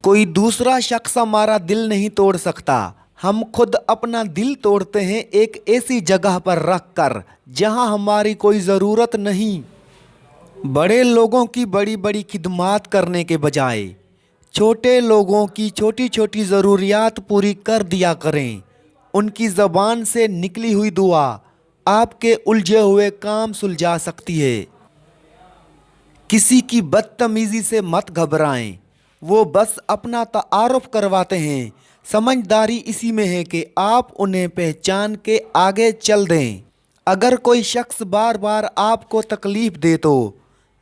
कोई दूसरा शख्स हमारा दिल नहीं तोड़ सकता। हम खुद अपना दिल तोड़ते हैं एक ऐसी जगह पर रख कर जहाँ हमारी कोई ज़रूरत नहीं। बड़े लोगों की बड़ी बड़ी खिदमत करने के बजाय छोटे लोगों की छोटी छोटी ज़रूरियात पूरी कर दिया करें। उनकी ज़बान से निकली हुई दुआ आपके उलझे हुए काम सुलझा सकती है। किसी की बदतमीज़ी से मत घबराएं, वो बस अपना तारुफ करवाते हैं। समझदारी इसी में है कि आप उन्हें पहचान के आगे चल दें। अगर कोई शख्स बार बार आपको तकलीफ़ दे तो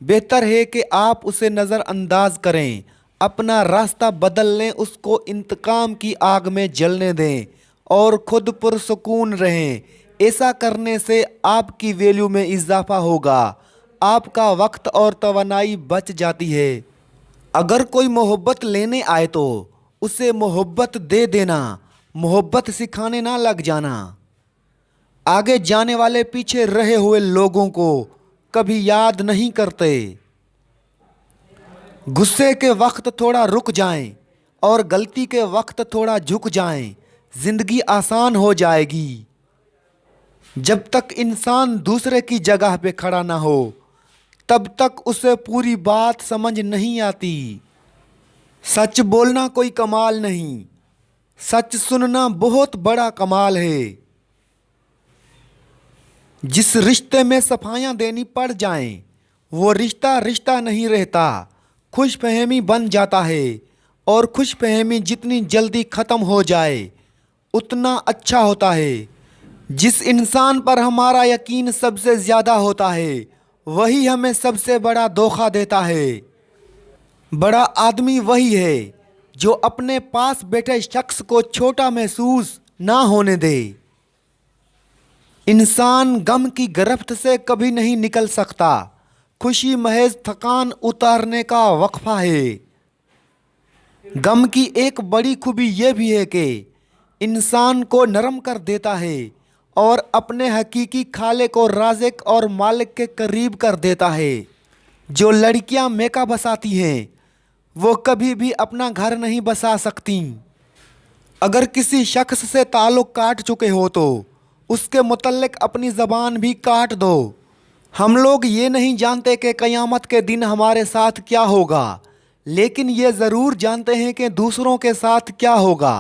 बेहतर है कि आप उसे नज़रअंदाज करें, अपना रास्ता बदल लें, उसको इंतकाम की आग में जलने दें और ख़ुद पुरसुकून रहें। ऐसा करने से आपकी वैल्यू में इजाफा होगा, आपका वक्त और तवानाई बच जाती है। अगर कोई मोहब्बत लेने आए तो उसे मोहब्बत दे देना, मोहब्बत सिखाने ना लग जाना। आगे जाने वाले पीछे रहे हुए लोगों को कभी याद नहीं करते। गुस्से के वक्त थोड़ा रुक जाएं और गलती के वक्त थोड़ा झुक जाएं, ज़िंदगी आसान हो जाएगी। जब तक इंसान दूसरे की जगह पे खड़ा ना हो तब तक उसे पूरी बात समझ नहीं आती। सच बोलना कोई कमाल नहीं, सच सुनना बहुत बड़ा कमाल है। जिस रिश्ते में सफाइयाँ देनी पड़ जाएं, वो रिश्ता रिश्ता नहीं रहता, खुशफहमी बन जाता है। और खुशफहमी जितनी जल्दी ख़त्म हो जाए उतना अच्छा होता है। जिस इंसान पर हमारा यकीन सबसे ज़्यादा होता है वही हमें सबसे बड़ा धोखा देता है। बड़ा आदमी वही है जो अपने पास बैठे शख्स को छोटा महसूस ना होने दे। इंसान गम की गिरफ्त से कभी नहीं निकल सकता, खुशी महज थकान उतारने का वक्फा है। गम की एक बड़ी खूबी यह भी है कि इंसान को नरम कर देता है और अपने हकीकी खाले को राज़िक और मालिक के करीब कर देता है। जो लड़कियां मेकअप बसाती हैं वो कभी भी अपना घर नहीं बसा सकती। अगर किसी शख्स से ताल्लुक़ काट चुके हो तो उसके मुतल्लिक अपनी ज़बान भी काट दो। हम लोग ये नहीं जानते कि क़यामत के दिन हमारे साथ क्या होगा, लेकिन ये ज़रूर जानते हैं कि दूसरों के साथ क्या होगा।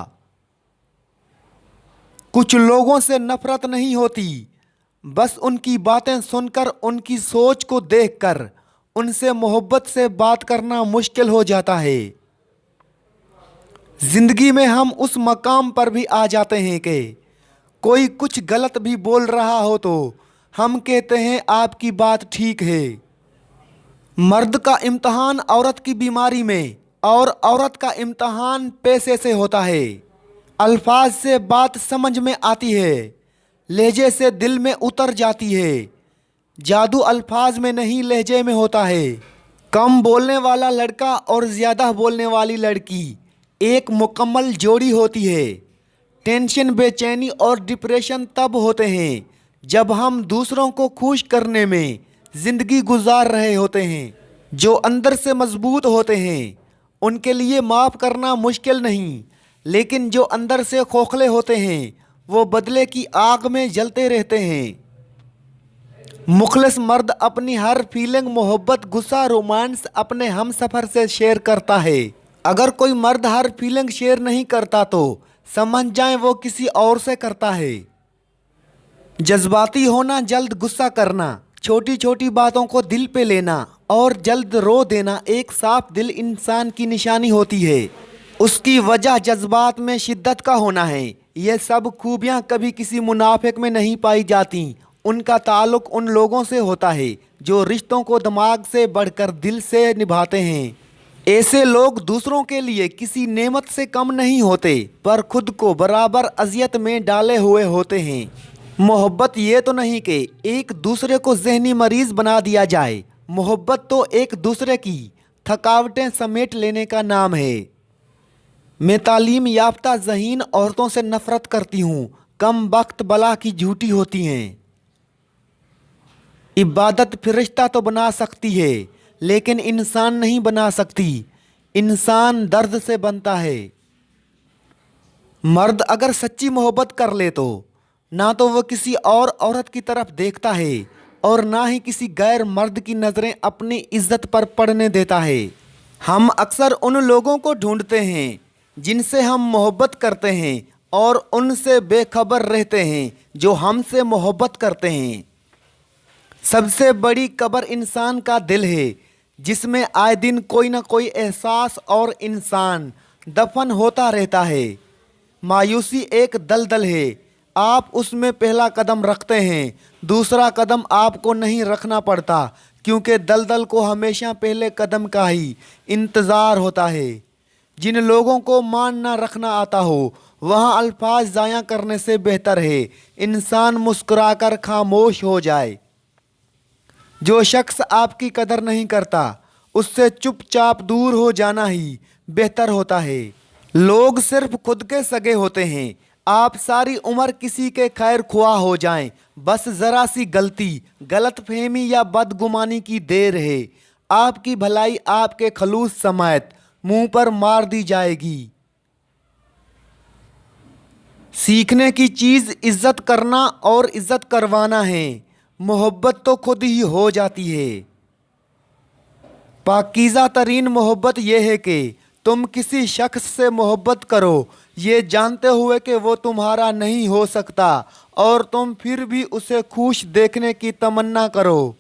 कुछ लोगों से नफ़रत नहीं होती, बस उनकी बातें सुनकर, उनकी सोच को देखकर उनसे मोहब्बत से बात करना मुश्किल हो जाता है। ज़िंदगी में हम उस मकाम पर भी आ जाते हैं कि कोई कुछ गलत भी बोल रहा हो तो हम कहते हैं आपकी बात ठीक है। मर्द का इम्तहान औरत की बीमारी में और औरत का इम्तहान पैसे से होता है। अल्फाज से बात समझ में आती है, लहजे से दिल में उतर जाती है। जादू अल्फाज में नहीं लहजे में होता है। कम बोलने वाला लड़का और ज़्यादा बोलने वाली लड़की एक मुकम्मल जोड़ी होती है। टेंशन, बेचैनी और डिप्रेशन तब होते हैं जब हम दूसरों को खुश करने में ज़िंदगी गुजार रहे होते हैं। जो अंदर से मजबूत होते हैं उनके लिए माफ़ करना मुश्किल नहीं, लेकिन जो अंदर से खोखले होते हैं वो बदले की आग में जलते रहते हैं। मुखलिस मर्द अपनी हर फीलिंग, मोहब्बत, गुस्सा, रोमांस अपने हम सफ़र से शेयर करता है। अगर कोई मर्द हर फीलिंग शेयर नहीं करता तो समझ जाएं वो किसी और से करता है। जज्बाती होना, जल्द गुस्सा करना, छोटी छोटी बातों को दिल पे लेना और जल्द रो देना एक साफ दिल इंसान की निशानी होती है। उसकी वजह जज्बात में शिद्दत का होना है। ये सब खूबियाँ कभी किसी मुनाफिक में नहीं पाई जाती। उनका ताल्लुक़ उन लोगों से होता है जो रिश्तों को दिमाग से बढ़कर दिल से निभाते हैं। ऐसे लोग दूसरों के लिए किसी नेमत से कम नहीं होते, पर खुद को बराबर अजियत में डाले हुए होते हैं। मोहब्बत ये तो नहीं कि एक दूसरे को ज़हनी मरीज़ बना दिया जाए। मोहब्बत तो एक दूसरे की थकावटें समेट लेने का नाम है। मैं तालीम याफ्ता ज़हीन औरतों से नफ़रत करती हूँ। कम वक्त बला की झूठी होती हैं। इबादत फरिश्ता तो बना सकती है लेकिन इंसान नहीं बना सकती। इंसान दर्द से बनता है। मर्द अगर सच्ची मोहब्बत कर ले तो ना तो वो किसी और औरत की तरफ देखता है और ना ही किसी गैर मर्द की नज़रें अपनी इज्जत पर पड़ने देता है। हम अक्सर उन लोगों को ढूंढते हैं जिनसे हम मोहब्बत करते हैं और उनसे बेखबर रहते हैं जो हमसे मोहब्बत करते हैं। सबसे बड़ी कब्र इंसान का दिल है जिसमें आए दिन कोई ना कोई एहसास और इंसान दफन होता रहता है। मायूसी एक दलदल है, आप उसमें पहला कदम रखते हैं, दूसरा कदम आपको नहीं रखना पड़ता क्योंकि दलदल को हमेशा पहले कदम का ही इंतज़ार होता है। जिन लोगों को मान ना रखना आता हो वहाँ अल्फाज ज़ाया करने से बेहतर है इंसान मुस्कुराकर खामोश हो जाए। जो शख्स आपकी कदर नहीं करता उससे चुपचाप दूर हो जाना ही बेहतर होता है। लोग सिर्फ खुद के सगे होते हैं। आप सारी उम्र किसी के खैर ख्वाह हो जाएं, बस ज़रा सी गलती, गलतफहमी या बदगुमानी की देर है, आपकी भलाई आपके खलूस समेत मुंह पर मार दी जाएगी। सीखने की चीज़ इज्जत करना और इज्जत करवाना है, मोहब्बत तो खुद ही हो जाती है। पाकीज़ा तरीन मोहब्बत यह है कि तुम किसी शख्स से मोहब्बत करो ये जानते हुए कि वो तुम्हारा नहीं हो सकता और तुम फिर भी उसे खुश देखने की तमन्ना करो।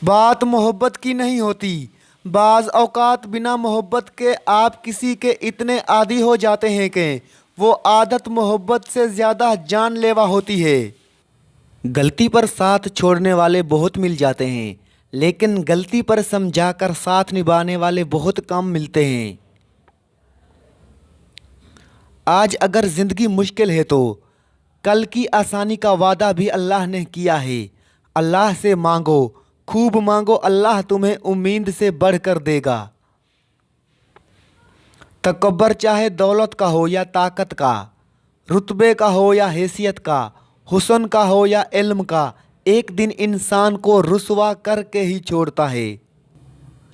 बात मोहब्बत की नहीं होती, बाज़ औक़ात बिना मोहब्बत के आप किसी के इतने आदी हो जाते हैं कि वो आदत मोहब्बत से ज़्यादा जानलेवा होती है। गलती पर साथ छोड़ने वाले बहुत मिल जाते हैं लेकिन गलती पर समझाकर साथ निभाने वाले बहुत कम मिलते हैं। आज अगर ज़िंदगी मुश्किल है तो कल की आसानी का वादा भी अल्लाह ने किया है। अल्लाह से मांगो, खूब मांगो, अल्लाह तुम्हें उम्मीद से बढ़कर देगा। तकब्बर चाहे दौलत का हो या ताकत का, रुतबे का हो या हैसियत का, हुस्न का हो या इल्म का, एक दिन इंसान को रुसवा करके ही छोड़ता है।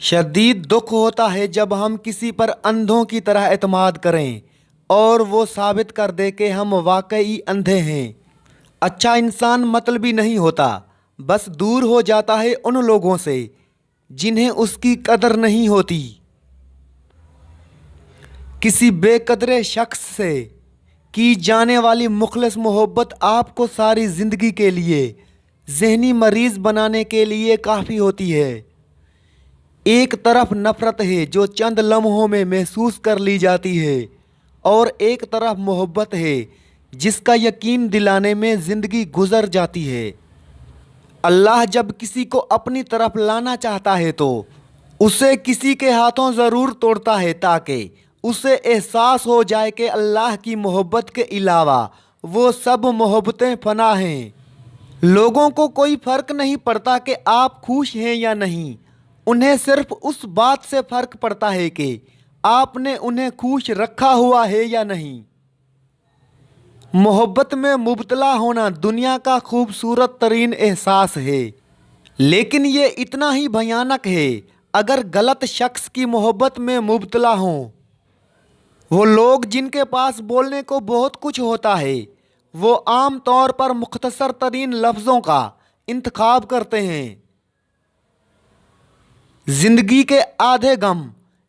शदीद दुख होता है जब हम किसी पर अंधों की तरह एतमाद करें और वो साबित कर दे कि हम वाकई अंधे हैं। अच्छा इंसान मतलबी नहीं होता, बस दूर हो जाता है उन लोगों से जिन्हें उसकी कदर नहीं होती। किसी बेकदरे शख्स से की जाने वाली मुखलिस मोहब्बत आपको सारी ज़िंदगी के लिए ज़हनी मरीज़ बनाने के लिए काफ़ी होती है। एक तरफ नफ़रत है जो चंद लम्हों में महसूस कर ली जाती है और एक तरफ मोहब्बत है जिसका यकीन दिलाने में ज़िंदगी गुजर जाती है। अल्लाह जब किसी को अपनी तरफ लाना चाहता है तो उसे किसी के हाथों ज़रूर तोड़ता है ताकि उसे एहसास हो जाए कि अल्लाह की मोहब्बत के अलावा वो सब मोहब्बतें फना हैं। लोगों को कोई फ़र्क नहीं पड़ता कि आप खुश हैं या नहीं, उन्हें सिर्फ उस बात से फ़र्क पड़ता है कि आपने उन्हें खुश रखा हुआ है या नहीं। मोहब्बत में मुब्तला होना दुनिया का खूबसूरत तरीन एहसास है, लेकिन ये इतना ही भयानक है अगर गलत शख्स की मोहब्बत में मुब्तला हों। वो लोग जिनके पास बोलने को बहुत कुछ होता है वो आम तौर पर मुख्तसर तरीन लफ्ज़ों का इंतखाब करते हैं। ज़िंदगी के आधे गम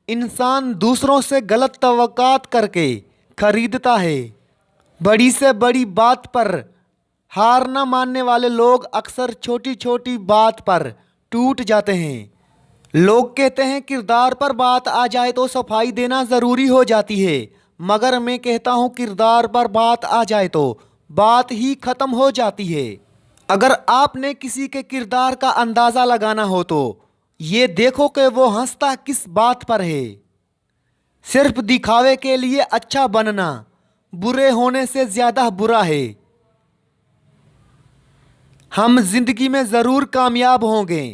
इंसान दूसरों से गलत तवक्कात करके खरीदता है। बड़ी से बड़ी बात पर हार न मानने वाले लोग अक्सर छोटी छोटी बात पर टूट जाते हैं। लोग कहते हैं किरदार पर बात आ जाए तो सफाई देना ज़रूरी हो जाती है, मगर मैं कहता हूँ किरदार पर बात आ जाए तो बात ही ख़त्म हो जाती है। अगर आपने किसी के किरदार का अंदाज़ा लगाना हो तो ये देखो कि वो हंसता किस बात पर है। सिर्फ दिखावे के लिए अच्छा बनना बुरे होने से ज़्यादा बुरा है। हम जिंदगी में ज़रूर कामयाब होंगे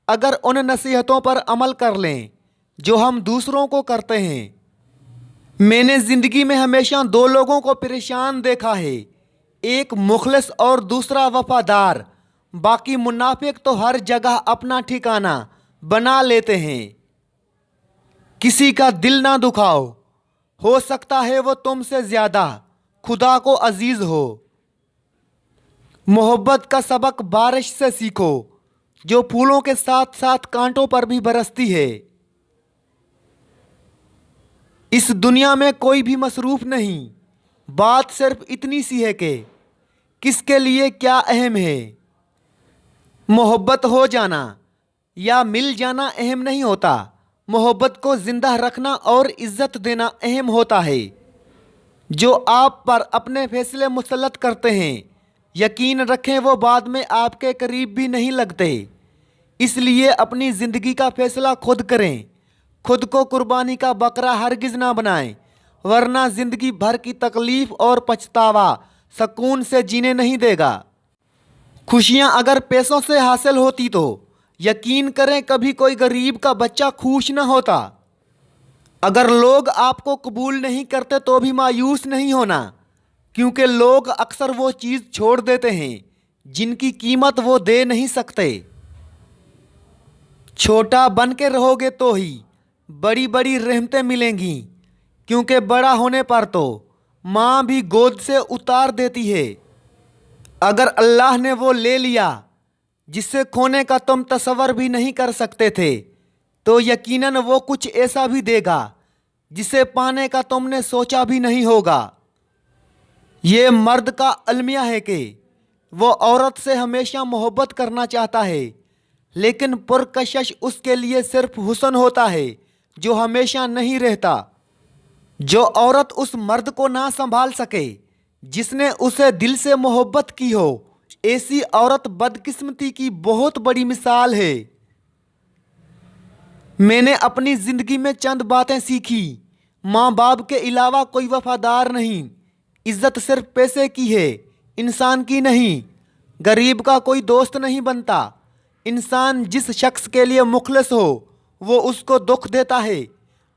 अगर उन नसीहतों पर अमल कर लें जो हम दूसरों को करते हैं। मैंने ज़िंदगी में हमेशा दो लोगों को परेशान देखा है, एक मुखलिस और दूसरा वफादार। बाकी मुनाफिक तो हर जगह अपना ठिकाना बना लेते हैं। किसी का दिल ना दुखाओ, हो सकता है वो तुमसे ज्यादा खुदा को अजीज हो। मोहब्बत का सबक बारिश से सीखो, जो फूलों के साथ साथ कांटों पर भी बरसती है। इस दुनिया में कोई भी मसरूफ नहीं, बात सिर्फ इतनी सी है कि किसके लिए क्या अहम है। मोहब्बत हो जाना या मिल जाना अहम नहीं होता, मोहब्बत को जिंदा रखना और इज्जत देना अहम होता है। जो आप पर अपने फैसले मुसल्लत करते हैं, यकीन रखें वो बाद में आपके करीब भी नहीं लगते। इसलिए अपनी ज़िंदगी का फैसला खुद करें। खुद को कुर्बानी का बकरा हरगिज़ ना बनाएं, वरना ज़िंदगी भर की तकलीफ़ और पछतावा सुकून से जीने नहीं देगा। खुशियाँ अगर पैसों से हासिल होती तो यकीन करें कभी कोई गरीब का बच्चा खुश ना होता। अगर लोग आपको कबूल नहीं करते तो भी मायूस नहीं होना, क्योंकि लोग अक्सर वो चीज़ छोड़ देते हैं जिनकी कीमत वो दे नहीं सकते। छोटा बन के रहोगे तो ही बड़ी बड़ी रहमतें मिलेंगी, क्योंकि बड़ा होने पर तो माँ भी गोद से उतार देती है। अगर अल्लाह ने वो ले लिया जिसे खोने का तुम तसव्वुर भी नहीं कर सकते थे, तो यकीनन वो कुछ ऐसा भी देगा जिसे पाने का तुमने सोचा भी नहीं होगा। ये मर्द का अलमिया है कि वो औरत से हमेशा मोहब्बत करना चाहता है, लेकिन पुरकशिश उसके लिए सिर्फ हुस्न होता है जो हमेशा नहीं रहता। जो औरत उस मर्द को ना संभाल सके जिसने उसे दिल से मोहब्बत की हो, ऐसी औरत बदकिस्मती की बहुत बड़ी मिसाल है। मैंने अपनी ज़िंदगी में चंद बातें सीखी। माँ बाप के अलावा कोई वफादार नहीं। इज्जत सिर्फ पैसे की है, इंसान की नहीं। गरीब का कोई दोस्त नहीं बनता। इंसान जिस शख्स के लिए मुखलिस हो वो उसको दुख देता है।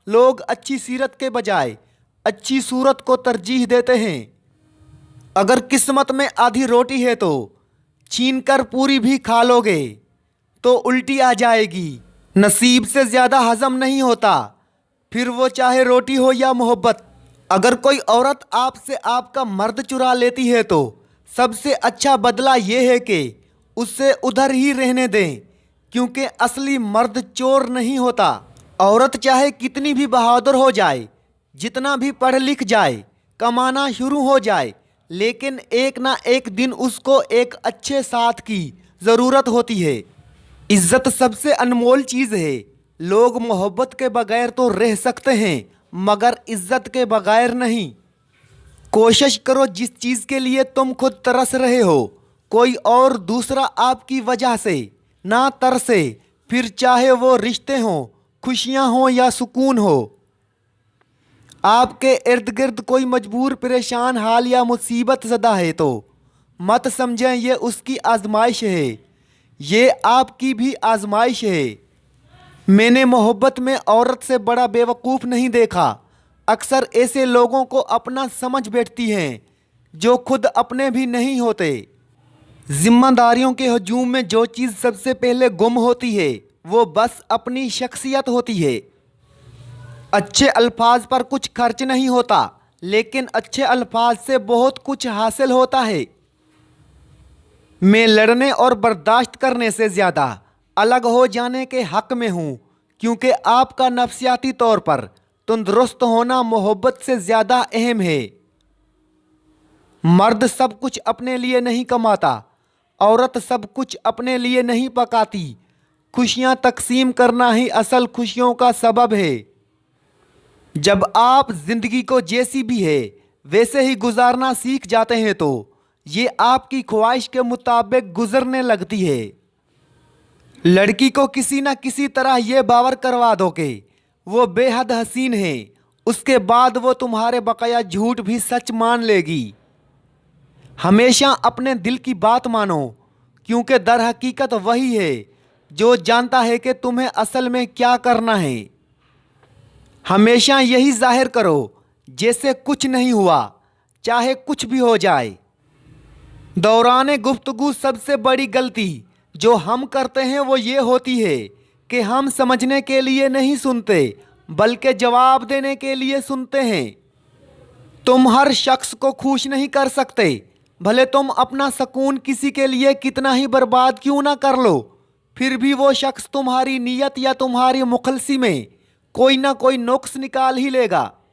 लोग अच्छी सीरत के बजाय अच्छी सूरत को तरजीह देते हैं। अगर किस्मत में आधी रोटी है तो छीन कर पूरी भी खा लोगे तो उल्टी आ जाएगी। नसीब से ज़्यादा हजम नहीं होता, फिर वो चाहे रोटी हो या मोहब्बत। अगर कोई औरत आपसे आपका मर्द चुरा लेती है तो सबसे अच्छा बदला ये है कि उससे उधर ही रहने दें, क्योंकि असली मर्द चोर नहीं होता। औरत चाहे कितनी भी बहादुर हो जाए, जितना भी पढ़ लिख जाए, कमाना शुरू हो जाए, लेकिन एक ना एक दिन उसको एक अच्छे साथ की ज़रूरत होती है। इज्जत सबसे अनमोल चीज़ है। लोग मोहब्बत के बगैर तो रह सकते हैं, मगर इज्जत के बगैर नहीं। कोशिश करो जिस चीज़ के लिए तुम खुद तरस रहे हो, कोई और दूसरा आपकी वजह से ना तरसे, फिर चाहे वो रिश्ते हों, खुशियाँ हों या सुकून हो। आपके इर्द गिर्द कोई मजबूर, परेशान हाल या मुसीबत ज़दा है तो मत समझें ये उसकी आजमाइश है, ये आपकी भी आजमाइश है। मैंने मोहब्बत में औरत से बड़ा बेवकूफ़ नहीं देखा। अक्सर ऐसे लोगों को अपना समझ बैठती हैं जो खुद अपने भी नहीं होते। जिम्मेदारियों के हजूम में जो चीज़ सबसे पहले गुम होती है वो बस अपनी शख्सियत होती है। अच्छे अल्फाज पर कुछ खर्च नहीं होता, लेकिन अच्छे अल्फाज से बहुत कुछ हासिल होता है। मैं लड़ने और बर्दाश्त करने से ज़्यादा अलग हो जाने के हक़ में हूँ, क्योंकि आपका नफ्सियाती तौर पर तंदुरुस्त होना मोहब्बत से ज़्यादा अहम है। मर्द सब कुछ अपने लिए नहीं कमाता, औरत सब कुछ अपने लिए नहीं पकाती। खुशियाँ तकसीम करना ही असल खुशियों का सबब है। जब आप ज़िंदगी को जैसी भी है वैसे ही गुजारना सीख जाते हैं तो ये आपकी ख्वाहिश के मुताबिक गुजरने लगती है। लड़की को किसी न किसी तरह ये बावर करवा दो कि वो बेहद हसीन है, उसके बाद वो तुम्हारे बकाया झूठ भी सच मान लेगी। हमेशा अपने दिल की बात मानो, क्योंकि दर हकीकत वही है जो जानता है कि तुम्हें असल में क्या करना है। हमेशा यही जाहिर करो जैसे कुछ नहीं हुआ, चाहे कुछ भी हो जाए। दौरान गुफ्तगू सबसे बड़ी गलती जो हम करते हैं वो ये होती है कि हम समझने के लिए नहीं सुनते, बल्कि जवाब देने के लिए सुनते हैं। तुम हर शख्स को खुश नहीं कर सकते, भले तुम अपना सुकून किसी के लिए कितना ही बर्बाद क्यों ना कर लो, फिर भी वो शख्स तुम्हारी नीयत या तुम्हारी मुखलसी में कोई ना कोई नुक्स निकाल ही लेगा।